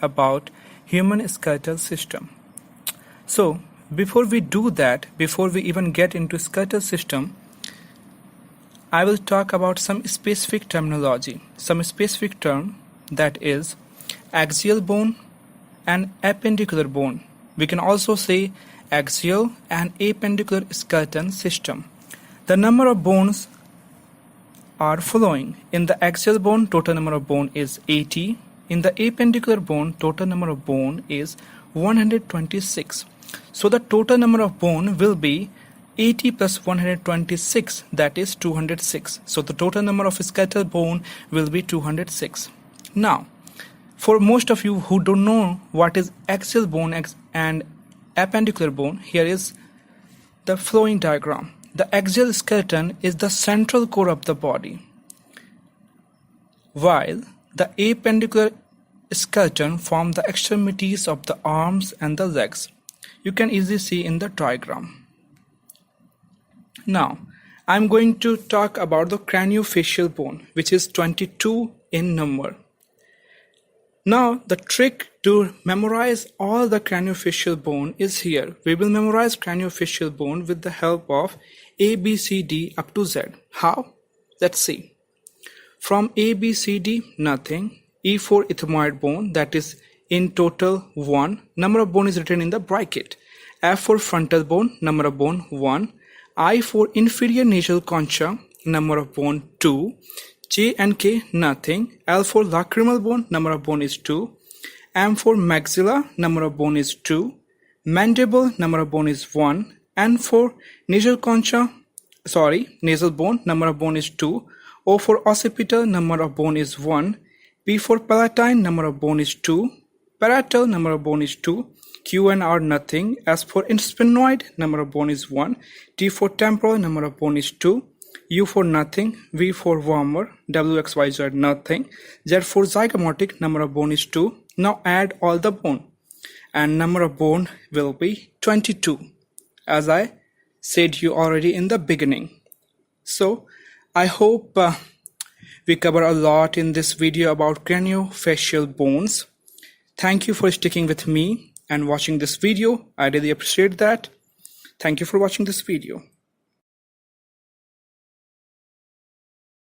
about human skeletal system. So before we do that, before we even get into skeletal system, I will talk about some specific terminology, some specific term, that is axial bone and appendicular bone. We can also say axial and appendicular skeleton system. The number of bones are following. In the axial bone, total number of bone is 80. In the appendicular bone, total number of bone is 126. So the total number of bone will be 80 plus 126, that is 206. So the total number of skeletal bone will be 206. Now, for most of you who don't know what is axial bone and appendicular bone, here is the flowing diagram. The axial skeleton is the central core of the body, while the appendicular skeleton forms the extremities of the arms and the legs. You can easily see in the diagram. Now, I'm going to talk about the craniofacial bone, which is 22 in number. Now, the trick to memorize all the craniofacial bone is here. We will memorize craniofacial bone with the help of A, B, C, D up to Z. How? Let's see. From A, B, C, D, nothing. E for ethmoid bone, that is in total 1. Number of bone is written in the bracket. F for frontal bone, number of bone 1. I for inferior nasal concha, number of bone 2. J and K, nothing. L for lacrimal bone, number of bone is 2. M for maxilla, number of bone is 2. Mandible, number of bone is 1. N for nasal bone, number of bone is 2. O for occipital, number of bone is 1. P for palatine, number of bone is 2. Parietal, number of bone is 2. Q and R, nothing. S for sphenoid, number of bone is 1. T for temporal, number of bone is 2. U for nothing. V for wormer, W, X, Y, Z, nothing. Z for zygomatic, number of bone is 2. Now add all the bone and number of bone will be 22, as I said you already in the beginning. So I hope we cover a lot in this video about craniofacial bones. Thank you for sticking with me and watching this video. I really appreciate that. Thank you for watching this video.